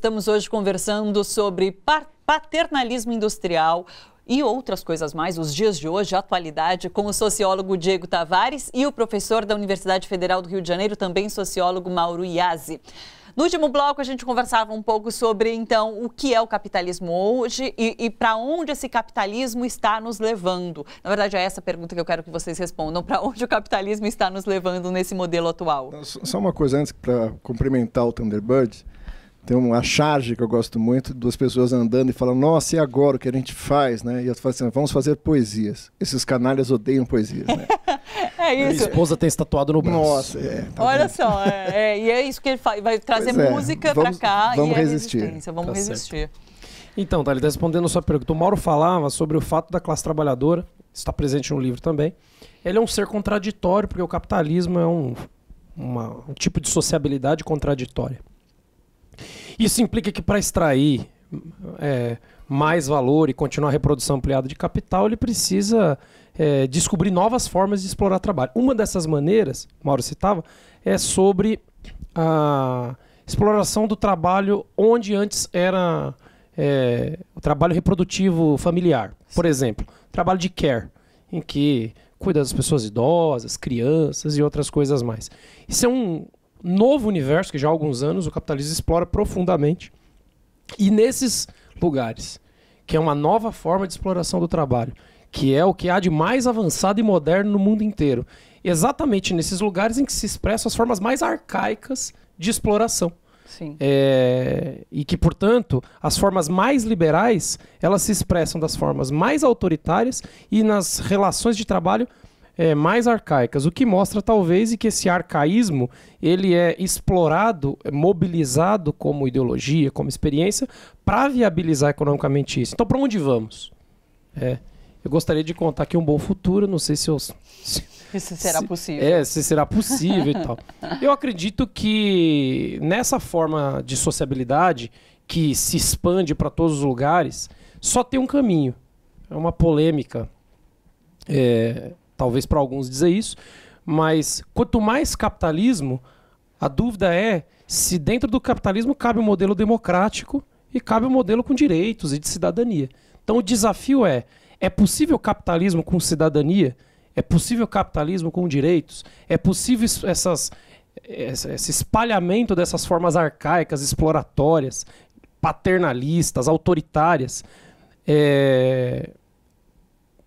Estamos hoje conversando sobre paternalismo industrial e outras coisas mais, os dias de hoje, a atualidade, com o sociólogo Diego Tavares e o professor da Universidade Federal do Rio de Janeiro, também sociólogo Mauro Iazzi. No último bloco, a gente conversava um pouco sobre, então, o que é o capitalismo hoje e para onde esse capitalismo está nos levando. Na verdade, é essa pergunta que eu quero que vocês respondam. Para onde o capitalismo está nos levando nesse modelo atual? Só uma coisa antes, para cumprimentar o Thunderbird. Tem uma charge que eu gosto muito, duas pessoas andando e falando, nossa, e agora o que a gente faz, né? E eu falo assim, vamos fazer poesias. Esses canalhas odeiam poesias, né? É isso. Minha esposa tem estatuado no braço. Nossa, tá olha vendo? Só, e é isso que ele faz, vai trazer música para cá vamos e resistir. Resistência, vamos resistir. Certo. Então, Thalita, respondendo a sua pergunta, o Mauro falava sobre o fato da classe trabalhadora, está presente no livro também. Ele é um ser contraditório, porque o capitalismo é um tipo de sociabilidade contraditória. Isso implica que para extrair mais valor e continuar a reprodução ampliada de capital, ele precisa descobrir novas formas de explorar trabalho. Uma dessas maneiras, o Mauro citava, é sobre a exploração do trabalho onde antes era o trabalho reprodutivo familiar. Por exemplo, trabalho de care, em que cuida das pessoas idosas, crianças e outras coisas mais. Isso é um novo universo que já há alguns anos o capitalismo explora profundamente. E nesses lugares, que é uma nova forma de exploração do trabalho, que é o que há de mais avançado e moderno no mundo inteiro, exatamente nesses lugares em que se expressam as formas mais arcaicas de exploração. Sim. E que, portanto, as formas mais liberais, elas se expressam das formas mais autoritárias e nas relações de trabalho mais arcaicas, o que mostra talvez que esse arcaísmo ele é explorado, mobilizado como ideologia, como experiência, para viabilizar economicamente isso. Então, para onde vamos? Eu gostaria de contar aqui um bom futuro, não sei se será possível. Se será possível e tal. Eu acredito que nessa forma de sociabilidade que se expande para todos os lugares, só tem um caminho. É uma polêmica, talvez para alguns dizer isso, mas quanto mais capitalismo, a dúvida é se dentro do capitalismo cabe um modelo democrático e cabe um modelo com direitos e de cidadania. Então o desafio é possível capitalismo com cidadania? É possível capitalismo com direitos? É possível esse espalhamento dessas formas arcaicas, exploratórias, paternalistas, autoritárias,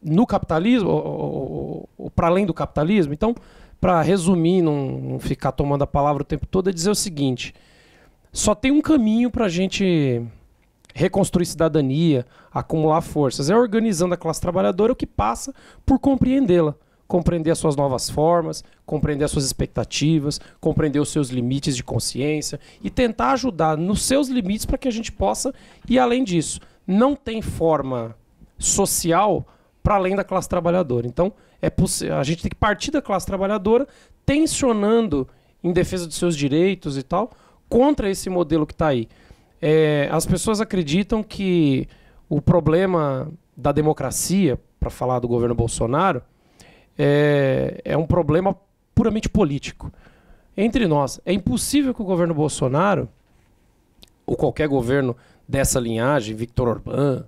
no capitalismo, ou para além do capitalismo? Então, para resumir, não ficar tomando a palavra o tempo todo, é dizer o seguinte: só tem um caminho para a gente reconstruir cidadania, acumular forças, é organizando a classe trabalhadora, o que passa por compreendê-la, compreender as suas novas formas, compreender as suas expectativas, compreender os seus limites de consciência e tentar ajudar nos seus limites para que a gente possa ir além disso. Não tem forma social para além da classe trabalhadora. Então, a gente tem que partir da classe trabalhadora tensionando em defesa dos seus direitos e tal, contra esse modelo que está aí. As pessoas acreditam que o problema da democracia, para falar do governo Bolsonaro, é um problema puramente político. Entre nós, é impossível que o governo Bolsonaro, ou qualquer governo dessa linhagem, Viktor Orbán,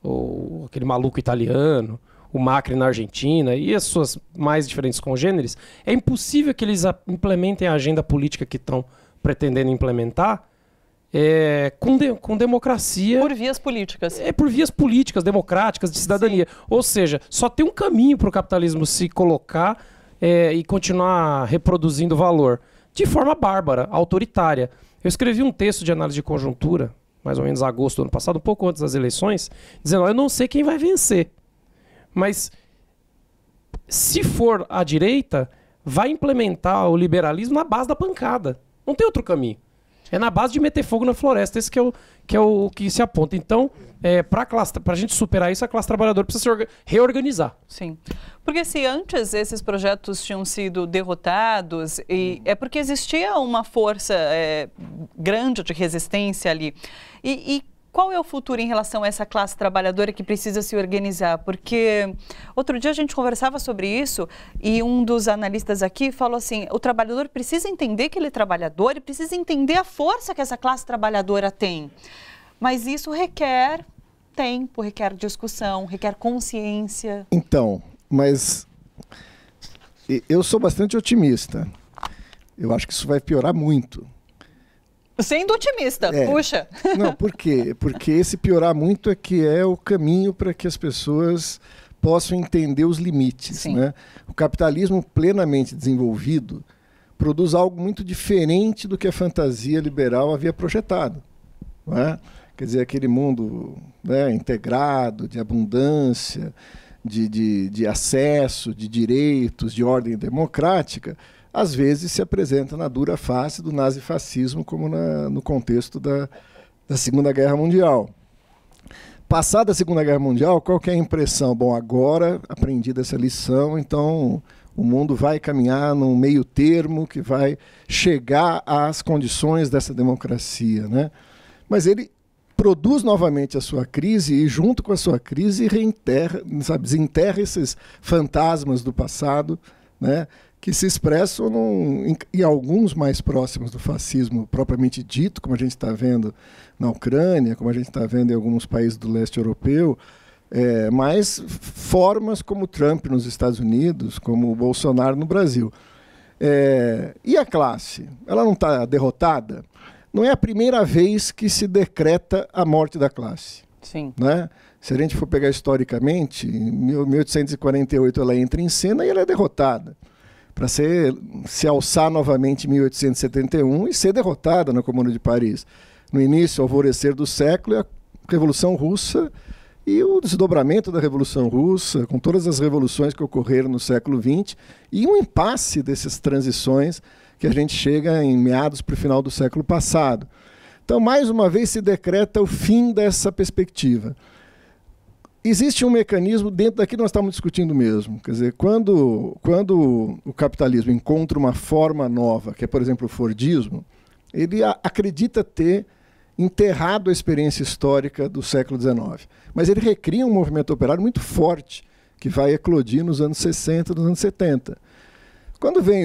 ou aquele maluco italiano, o Macri na Argentina e as suas mais diferentes congêneres, é impossível que eles implementem a agenda política que estão pretendendo implementar com democracia. Por vias políticas. Por vias políticas, democráticas, de cidadania. Sim. Ou seja, só tem um caminho para o capitalismo se colocar e continuar reproduzindo valor. De forma bárbara, autoritária. Eu escrevi um texto de análise de conjuntura, mais ou menos em agosto do ano passado, um pouco antes das eleições, dizendo, eu não sei quem vai vencer. Mas se for a direita, vai implementar o liberalismo na base da pancada. Não tem outro caminho. É na base de meter fogo na floresta. Esse que é o que se aponta. Então, para a gente superar isso, a classe trabalhadora precisa se reorganizar. Sim. Porque se antes esses projetos tinham sido derrotados, é porque existia uma força grande de resistência ali. E qual é o futuro em relação a essa classe trabalhadora que precisa se organizar? Porque outro dia a gente conversava sobre isso e um dos analistas aqui falou assim, o trabalhador precisa entender que ele é trabalhador e precisa entender a força que essa classe trabalhadora tem. Mas isso requer tempo, requer discussão, requer consciência. Então, mas eu sou bastante otimista. Eu acho que isso vai piorar muito. Sendo otimista, puxa. Não, por quê? Porque esse piorar muito é que é o caminho para que as pessoas possam entender os limites. Né? O capitalismo plenamente desenvolvido produz algo muito diferente do que a fantasia liberal havia projetado. Não é? Quer dizer, aquele mundo, né, integrado, de abundância, de acesso, de direitos, de ordem democrática, às vezes se apresenta na dura face do nazifascismo, como no contexto da Segunda Guerra Mundial. Passada a Segunda Guerra Mundial, qual que é a impressão? Bom, agora aprendi dessa lição, então o mundo vai caminhar num meio termo que vai chegar às condições dessa democracia, né? Mas ele produz novamente a sua crise e, junto com a sua crise, reenterra, sabe, desenterra esses fantasmas do passado, né, que se expressam em alguns mais próximos do fascismo propriamente dito, como a gente está vendo na Ucrânia, como a gente está vendo em alguns países do leste europeu, mas formas como Trump nos Estados Unidos, como o Bolsonaro no Brasil. E a classe? Ela não está derrotada? Não é a primeira vez que se decreta a morte da classe. Sim. Né? Se a gente for pegar historicamente, em 1848 ela entra em cena e ela é derrotada, para se alçar novamente em 1871 e ser derrotada na Comuna de Paris. No início, ao alvorecer do século, a Revolução Russa e o desdobramento da Revolução Russa, com todas as revoluções que ocorreram no século XX, e um impasse dessas transições que a gente chega em meados para o final do século passado. Então, mais uma vez, se decreta o fim dessa perspectiva. Existe um mecanismo dentro daquilo que nós estamos discutindo mesmo. Quer dizer, quando o capitalismo encontra uma forma nova, que é, por exemplo, o Fordismo, ele acredita ter enterrado a experiência histórica do século XIX. Mas ele recria um movimento operário muito forte, que vai eclodir nos anos 60, nos anos 70. Quando vem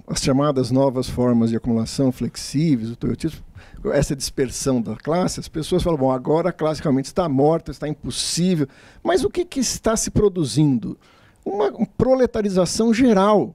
as chamadas novas formas de acumulação flexíveis, o toyotismo, essa dispersão da classe, as pessoas falam, bom, agora a classe realmente está morta, está impossível. Mas o que está se produzindo? Uma proletarização geral,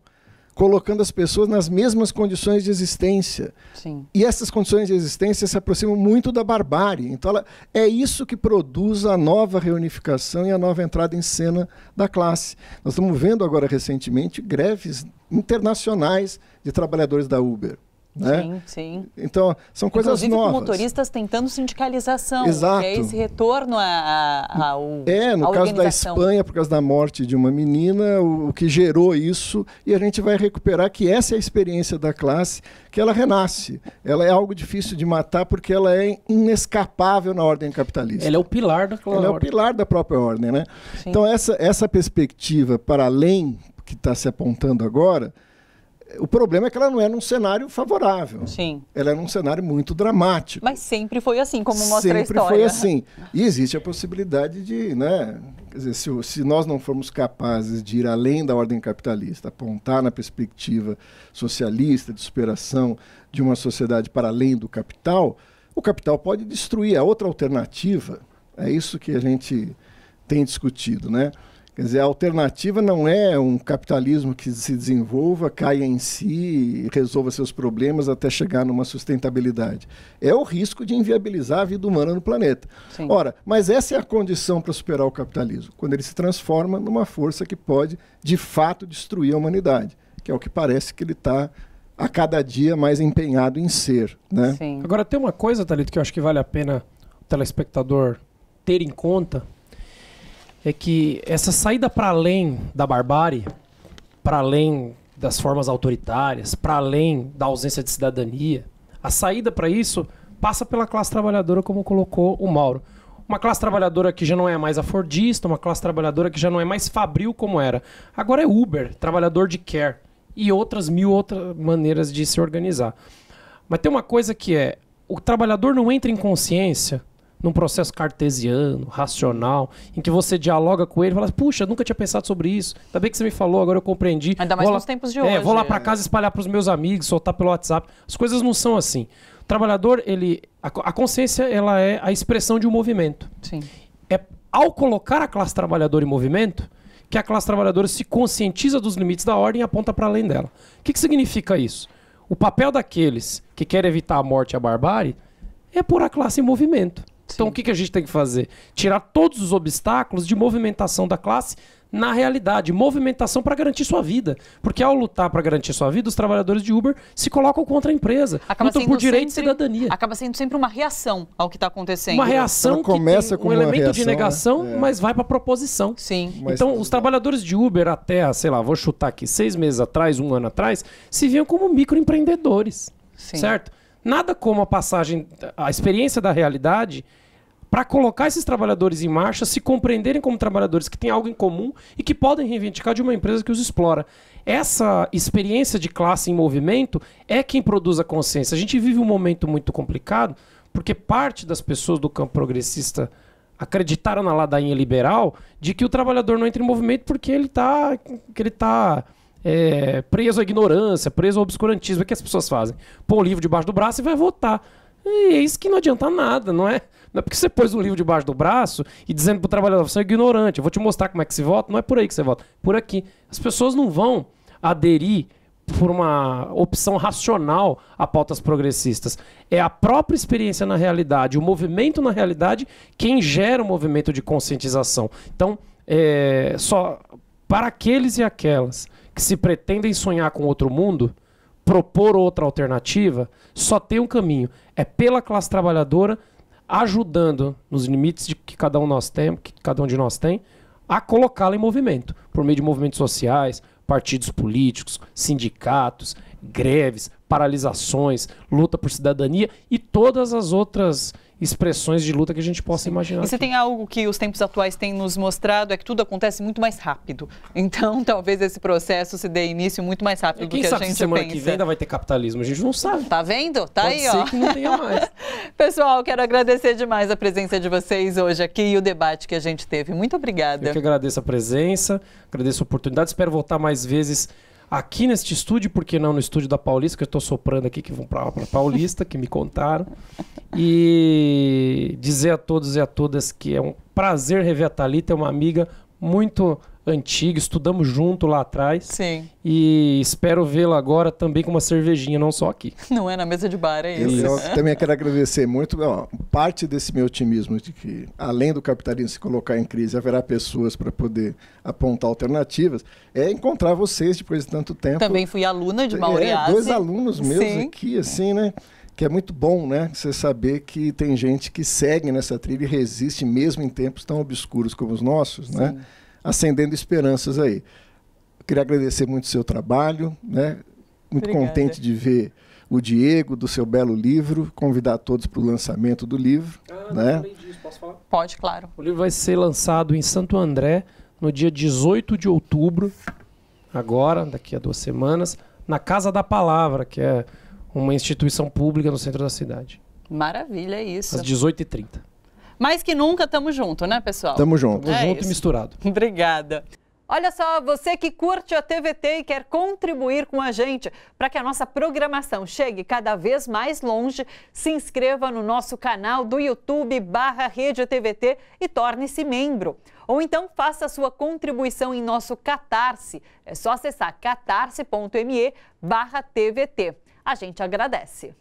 colocando as pessoas nas mesmas condições de existência. Sim. E essas condições de existência se aproximam muito da barbárie. Então, é isso que produz a nova reunificação e a nova entrada em cena da classe. Nós estamos vendo agora, recentemente, greves internacionais de trabalhadores da Uber. Né? Sim, sim. Então, são coisas inclusive novas. Com motoristas tentando sindicalização. Exato. Que é esse retorno ao no caso da Espanha, por causa da morte de uma menina, o que gerou isso, e a gente vai recuperar que essa é a experiência da classe, que ela renasce. Ela é algo difícil de matar porque ela é inescapável na ordem capitalista. Ela é o pilar da ordem. Ela é o pilar da própria ordem, né? Sim. Então, essa perspectiva para além que está se apontando agora, o problema é que ela não é num cenário favorável. Sim. Ela é num cenário muito dramático. Mas sempre foi assim, como mostra a história. Sempre foi assim. E existe a possibilidade de, né, quer dizer, se nós não formos capazes de ir além da ordem capitalista, apontar na perspectiva socialista, de superação de uma sociedade para além do capital, o capital pode destruir. A outra alternativa, é isso que a gente tem discutido, né? Quer dizer, a alternativa não é um capitalismo que se desenvolva, caia em si e resolva seus problemas até chegar numa sustentabilidade. É o risco de inviabilizar a vida humana no planeta. Sim. Ora, mas essa é a condição para superar o capitalismo, quando ele se transforma numa força que pode, de fato, destruir a humanidade, que é o que parece que ele está a cada dia mais empenhado em ser. Né? Sim. Agora, tem uma coisa, Thalito, que eu acho que vale a pena o telespectador ter em conta, é que essa saída para além da barbárie, para além das formas autoritárias, para além da ausência de cidadania, a saída para isso passa pela classe trabalhadora, como colocou o Mauro. Uma classe trabalhadora que já não é mais a Fordista, uma classe trabalhadora que já não é mais fabril como era. Agora é Uber, trabalhador de care e outras mil outras maneiras de se organizar. Mas tem uma coisa que é, o trabalhador não entra em consciência num processo cartesiano, racional, em que você dialoga com ele e fala, puxa, nunca tinha pensado sobre isso, ainda bem que você me falou, agora eu compreendi. Ainda mais nos tempos de hoje. Vou lá para casa espalhar para os meus amigos, soltar pelo WhatsApp. As coisas não são assim. O trabalhador, a consciência, ela é a expressão de um movimento. Sim. É ao colocar a classe trabalhadora em movimento que a classe trabalhadora se conscientiza dos limites da ordem e aponta para além dela. O que significa isso? O papel daqueles que querem evitar a morte e a barbárie é pôr a classe em movimento. Sim. Então o que a gente tem que fazer? Tirar todos os obstáculos de movimentação da classe na realidade, movimentação para garantir sua vida. Porque ao lutar para garantir sua vida, os trabalhadores de Uber se colocam contra a empresa. Lutam por direito e cidadania. Acaba sendo sempre uma reação ao que está acontecendo. Uma reação que começa tem um elemento de negação, mas vai para proposição. Sim. Então, os trabalhadores de Uber até, sei lá, vou chutar aqui, 6 meses atrás, 1 ano atrás, se viam como microempreendedores. Sim. Certo? Nada como a experiência da realidade para colocar esses trabalhadores em marcha, se compreenderem como trabalhadores que têm algo em comum e que podem reivindicar de uma empresa que os explora. Essa experiência de classe em movimento é quem produz a consciência. A gente vive um momento muito complicado, porque parte das pessoas do campo progressista acreditaram na ladainha liberal de que o trabalhador não entra em movimento porque ele está preso à ignorância, preso ao obscurantismo. O que as pessoas fazem? Põe o livro debaixo do braço e vai votar. E é isso que não adianta nada, não é? Não é porque você pôs um livro debaixo do braço e dizendo para o trabalhador, você é ignorante, eu vou te mostrar como é que se vota. Não é por aí que você vota, por aqui. As pessoas não vão aderir por uma opção racional a pautas progressistas. É a própria experiência na realidade, o movimento na realidade, quem gera o movimento de conscientização. Então, só para aqueles e aquelas que se pretendem sonhar com outro mundo, propor outra alternativa, só tem um caminho. É pela classe trabalhadora, ajudando nos limites que cada um de nós tem, a colocá-la em movimento, por meio de movimentos sociais, partidos políticos, sindicatos, greves, paralisações, luta por cidadania e todas as outras expressões de luta que a gente possa imaginar. E se tem algo que os tempos atuais têm nos mostrado é que tudo acontece muito mais rápido. Então, talvez esse processo se dê início muito mais rápido do que a gente pensa. Quem sabe semana que vem ainda vai ter capitalismo? A gente não sabe. Tá vendo? Tá Pode aí, ser ó. que não tenha mais. Pessoal, quero agradecer demais a presença de vocês hoje aqui e o debate que a gente teve. Muito obrigada. Eu que agradeço a presença, agradeço a oportunidade. Espero voltar mais vezes aqui neste estúdio, porque não no estúdio da Paulista, que eu estou soprando aqui, que vão para Paulista, que me contaram. E dizer a todos e a todas que é um prazer rever a Thalita, é uma amiga muito antiga, estudamos junto lá atrás. Sim. E espero vê-la agora também com uma cervejinha, não só aqui. Não é na mesa de bar, é isso. Eu também quero agradecer muito. Parte desse meu otimismo de que, além do capitalismo se colocar em crise, haverá pessoas para poder apontar alternativas, é encontrar vocês depois de tanto tempo. Também fui aluna de Mauriace. 2 alunos meus Sim. aqui, assim, né? Que é muito bom, né? Você saber que tem gente que segue nessa trilha e resiste mesmo em tempos tão obscuros como os nossos, Sim. né? Acendendo esperanças aí. Eu queria agradecer muito o seu trabalho, né? Muito Obrigada. Contente de ver o Diego, do seu belo livro, convidar todos para o lançamento do livro. Né? Não falei disso, posso falar? Pode, claro. O livro vai ser lançado em Santo André no dia 18 de outubro, agora, daqui a 2 semanas, na Casa da Palavra, que é uma instituição pública no centro da cidade. Maravilha, é isso. Às 18h30. Mais que nunca, tamo junto, né, pessoal? Tamo junto. Tamo junto isso. e misturado. Obrigada. Olha só, você que curte a TVT e quer contribuir com a gente para que a nossa programação chegue cada vez mais longe, se inscreva no nosso canal do YouTube/Rede TVT e torne-se membro. Ou então faça a sua contribuição em nosso Catarse. É só acessar catarse.me/TVT. A gente agradece.